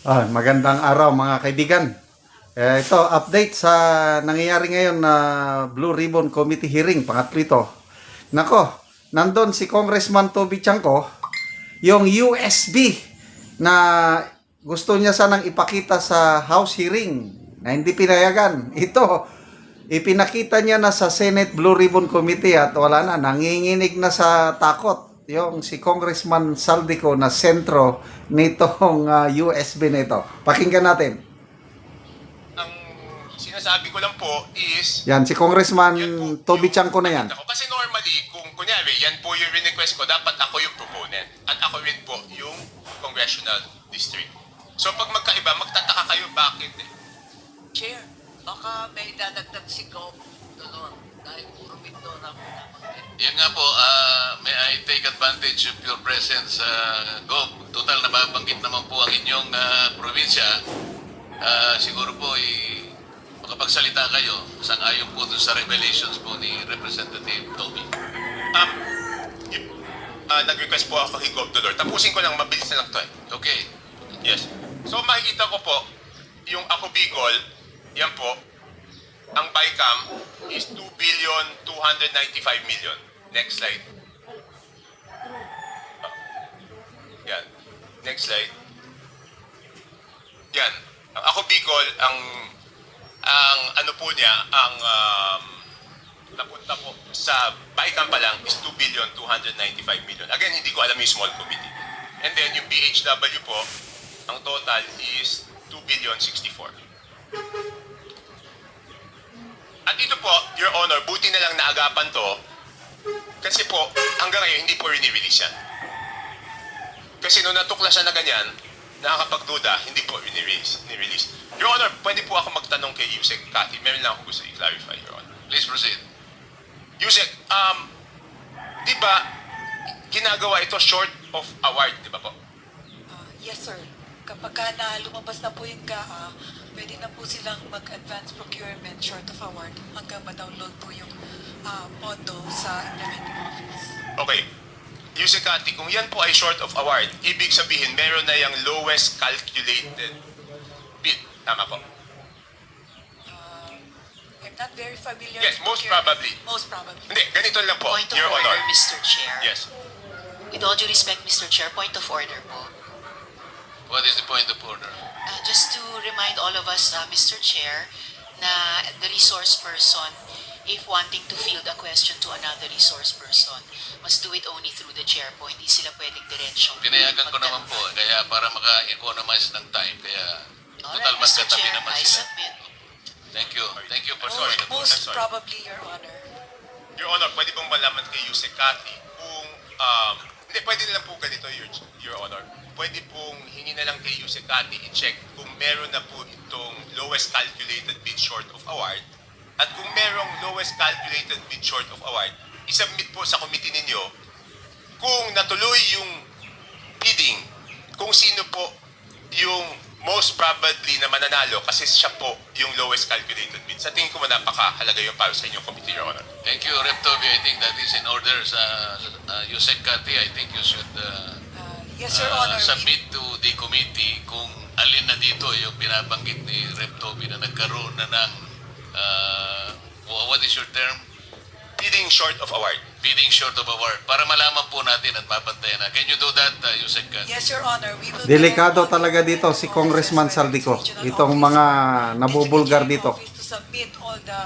Magandang araw mga kaibigan. Ito, update sa nangyayari ngayon na Blue Ribbon Committee hearing, pangatlo ito. Nako, nandun si Congressman Toby Chanco, yung USB na gusto niya sanang ipakita sa House hearing na hindi pinayagan. Ito, ipinakita niya na sa Senate Blue Ribbon Committee at wala na, nanginginig na sa takot yung si Congressman Saldico na sentro nitong USB na ito. Pakinggan natin. Ang sinasabi ko lang po is... Yan, si Congressman yan po Toby yung Chanco na yan. nakita ko. Kasi normally, kung kunyari, yan po yung request ko, dapat ako yung proponent. At ako rin po yung congressional district. So pag magkaiba, magtataka kayo bakit eh. Chair, baka may dadagdag si Gov. Dahil puro window na po naman. Yan nga po, may I take advantage of your presence, Gov. Total, nababanggit naman po ang inyong probinsya. Siguro po, makapagsalita kayo sang-ayon po dun sa revelations po ni Representative Toby. Nag-request po ako kay Gov. Tapusin ko lang, mabilis na lang to eh. Okay. Yes. So makikita ko po, yung Ako Bicol, yan po, ang BICAM is 2,295,000,000. Next slide. Yan. Next slide. Yan. Ang Ako Bicol, ang ano po niya, ang napunta po sa BICAM pa lang is 2,295,000,000. Again, hindi ko alam yung small committee. And then yung BHW po, ang total is 2,064,000,000. At ito po, Your Honor, buti na lang naagapan to kasi po, hanggang ngayon, hindi po rini-release yan. Kasi nung natuklasan na ganyan, nakakapagduda, hindi po rini-release. Your Honor, pwede po ako magtanong kay Yusek Cathy. Meron lang ako gusto i-clarify, Your Honor. Please proceed. Yusek, di ba ginagawa ito short of award, di ba po? Yes, sir. Kapag na lumabas na po yung GAA, pwede na po silang mag-advance procurement short of award hanggang ma-download po yung pondo sa implementing office. Okay. Yusek Cathy, kung yan po ay short of award, ibig sabihin meron na yung lowest calculated bid. Tama po? I'm not very familiar Yes, with most procurement. probably. Most probably. Hindi, ganito lang po, Point of Your order, Honor. Mr. Chair. Yes. With all due respect, Mr. Chair, point of order po. What is the point of order? Just to remind all of us, Mr. Chair, na the resource person, if wanting to field a question to another resource person, must do it only through the chair po. Hindi sila pwedeng diretsyon. Pinayagan ko naman po, kaya para maka-economize ng time, kaya total Alright, mas Mr. katabi Chair, naman I sila. submit. Thank you. Thank you for Sorry. sorry. Most sorry. probably, Your Honor. Your Honor, pwede bang malaman kay Yusek Cathy kung, hindi, pwede na lang po ganito, Your Honor. Pwede pong hingi na lang kay Yusek Cathy i-check kung meron na po itong lowest calculated bid short of award. At kung merong lowest calculated bid short of award, isubmit po sa committee ninyo kung natuloy yung bidding, kung sino po yung most probably na mananalo kasi siya po yung lowest calculated bid. Sa tingin ko napakahalaga yung para sa inyong committee, Your Honor. Thank you, Rep. Toby. I think that is in order sa Yusek Cathy. I think you should Yes, Your Honor. submit to the committee kung alin na dito yung binabanggit ni Rep. Toby na nagkaroon na ng what is your term? Bidding short of award. Bidding short of award. Para malaman po natin at mabantayan na. Can you do that, Yusek Cathy? Yes, Your Honor. We will Delikado direct all talaga the dito si officers, Congressman whether it's Saldico. regional Itong office mga or nabubulgar executive dito. office to submit all the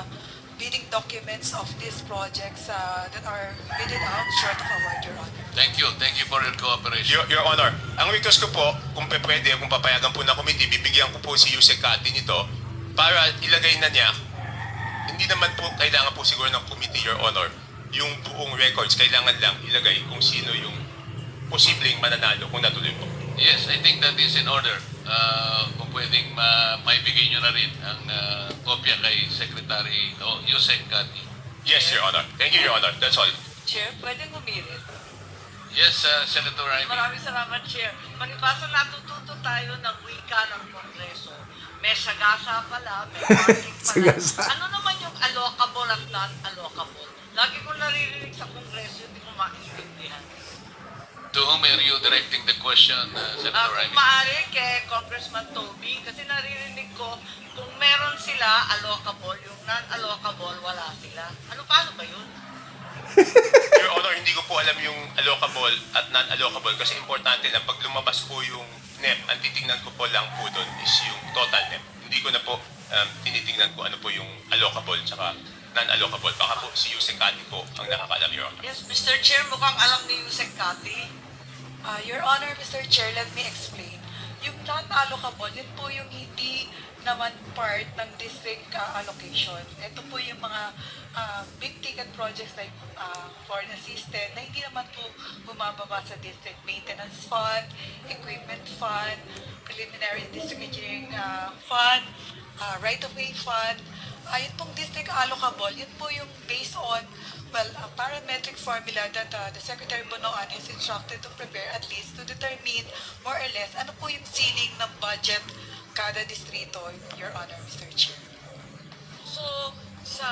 bidding documents of these projects that are bidded out short of award, Your Honor. Thank you. Thank you for your cooperation. Your Honor, ang request ko po, kung pwede, kung papayagan po ng committee, bibigyan ko po si Yusek Cathy nito para ilagay na niya. Hindi naman po kailangan po siguro ng committee, Your Honor, yung buong records. Kailangan lang ilagay kung sino yung posibleng mananalo kung natuloy po. Yes, I think that is in order. Kung pwedeng maibigay nyo na rin ang kopya kay Secretary Yusek Cathy. Yes, Your Honor. Thank you, Your Honor. That's all. Chair, pwedeng umirit. Yes, Senator Ivy. Maraming salamat, Chair. Palibasa natututo tayo ng wika ng Kongreso. May sagasa pala, may parking pala. Sagasa. Ano naman yung allocable at non-allocable? Lagi ko naririnig sa Kongreso, hindi ko maintindihan. To whom are you directing the question, Senator Kung Ivy? maaari kay Congressman Toby kasi naririnig ko kung meron sila allocable, yung non-allocable wala sila. Paano ba yun? Your Honor, hindi ko po alam yung allocable at non-allocable kasi importante lang pag lumabas po yung NEP, ang titingnan ko po lang po doon is yung total NEP. Hindi ko na po tinitingnan ko ano po yung allocable tsaka non-allocable. Baka po si Yusek Kati po ang nakakaalam, Your Honor. Yes, Mr. Chair, mukhang alam ni Yusek Kati. Your Honor, Mr. Chair, let me explain. Yung non-allocable, yun po yung hindi naman part ng district allocation. Ito po yung mga big ticket projects like foreign assistance na hindi naman po bumababa sa district maintenance fund, equipment fund, preliminary district engineering fund, right-of-way fund. Yun pong district allocable, yun po yung based on a parametric formula that the Secretary Bonoan has instructed to prepare at least to determine more or less ano po yung ceiling ng budget kada distrito, Your Honor, Mr. Chair. So, sa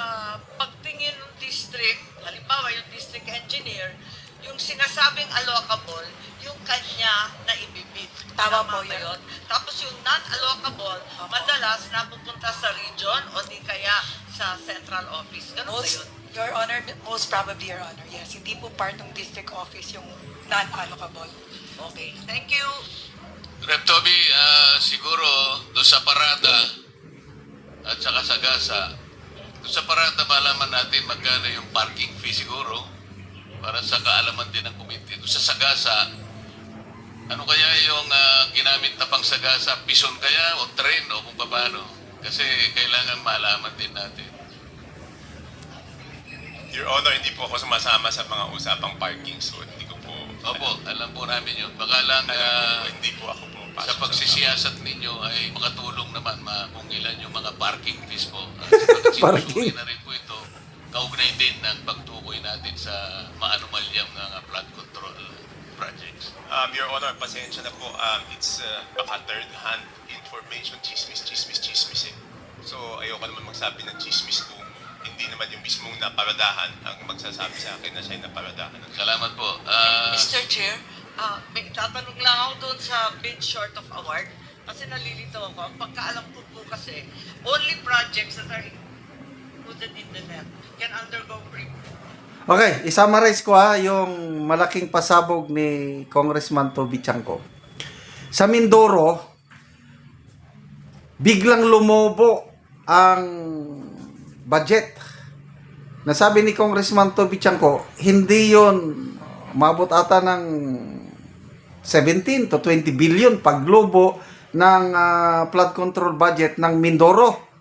pagtingin ng district, halimbawa yung district engineer, yung sinasabing allocable, yung kanya na ibibid. Tama po, ba Your yun? Tapos yung non-allocable, madalas napupunta sa region o di kaya sa central office. Ganun ba yun? Your Honor, most probably, Your Honor, yes. Hindi po part ng district office yung non-allocable. Okay, thank you. Rep. Toby, siguro doon sa parada at saka sa gasa, doon sa parada malaman natin magkano yung parking fee siguro para sa kaalaman din ng committee. Doon sa sagasa, ano kaya yung ginamit na pang sagasa? Pison kaya o train o kung paano? Kasi kailangan malaman din natin. Your Honor, hindi po ako sumasama sa mga usapang parking, so hindi ko po... Opo, alam po namin yun. Baka lang hindi po ako po sa pagsisiyasat ninyo ay makatulong naman kung ilan yung mga parking fees po. Sinusuri na rin po ito, kaugnay din ng pagtukoy natin sa maanumalyang mga flood control projects. Your Honor, pasensya na po. It's baka third-hand information, chismis eh. So, ayoko naman magsabi ng chismis kung hindi naman yung mismong naparadahan ang magsasabi sa akin na siya'y naparadahan. Salamat po. Mr. Chair, may tatanong lang ako doon sa bid short of award kasi nalilito ako. Ang pagkaalam ko po kasi, only projects that are included in the NEP can undergo Okay, isummarize ko yung malaking pasabog ni Congressman Toby Chanco. Sa Mindoro, biglang lumobo ang budget. Nasabi ni Congressman Toby Chanco, hindi yon umabot ata ng 17 to 20 billion paglobo ng flood control budget ng Mindoro.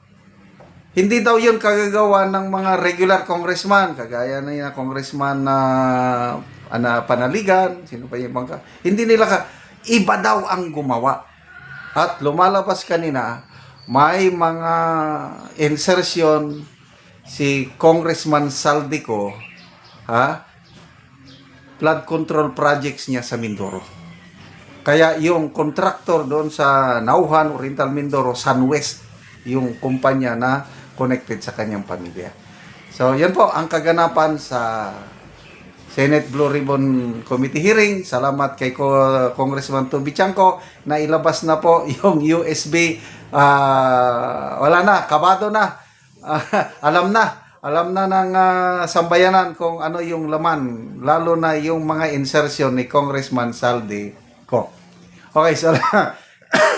Hindi daw yun kagagawa ng mga regular congressman, kagaya na yung congressman na Panaligan, sino pa yung bangka. Hindi nila iba daw ang gumawa. At lumalabas kanina, may mga insertion si Congressman Saldico, flood control projects niya sa Mindoro. Kaya yung contractor doon sa Nauhan, Oriental Mindoro, Sunwest, yung kumpanya na connected sa kanyang pamilya. So, yan po ang kaganapan sa Senate Blue Ribbon Committee hearing. Salamat kay Congressman Toby Chanco na ilabas na po yung USB. Wala na, kabado na. Alam na ng sambayanan kung ano yung laman, lalo na yung mga insertion ni Congressman Saldi ko. Okay,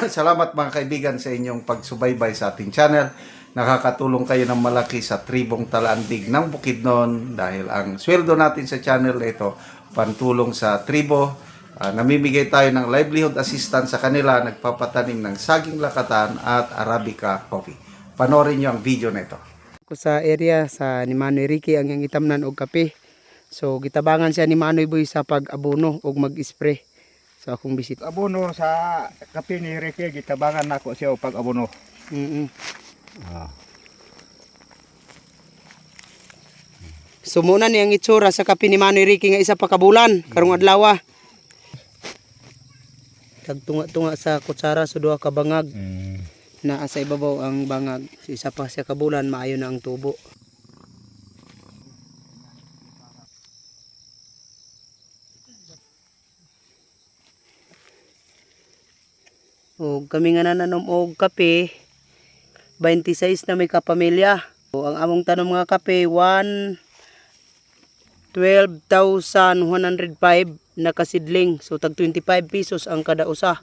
salamat mga kaibigan sa inyong pagsubaybay sa ating channel. Nakakatulong kayo ng malaki sa tribong Talandig ng Bukidnon dahil ang sweldo natin sa channel ito pantulong sa tribo. Namimigay tayo ng livelihood assistance sa kanila, nagpapatanim ng saging lakatan at Arabica coffee. Panoorin nyo ang video na ito. Sa area sa ni Manoy Ricky ang yang itamnan og kape. So gitabangan siya ni Manoy Boy sa pag-abono og mag-spray. So akong bisit. Abono sa kape ni Ricky, gitabangan nako siya og pag-abono. So muna ni ang itsura sa kape ni Manoy Ricky nga isa pa ka bulan karong adlaw. Tagtunga-tunga sa kutsara sa duha ka bangag. Naa sa ibabaw ang bangag. So, isa pa siya ka bulan maayo na ang tubo. O kami nga nananom og kape 26 na may kapamilya. O ang among tanom mga kape 12,105 na kasidling. So tag 25 pesos ang kada usa.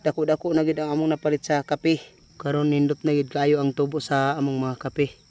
Dako-dako na gid ang among napalit sa kape. Karon nindot na gid kayo ang tubo sa among mga kape.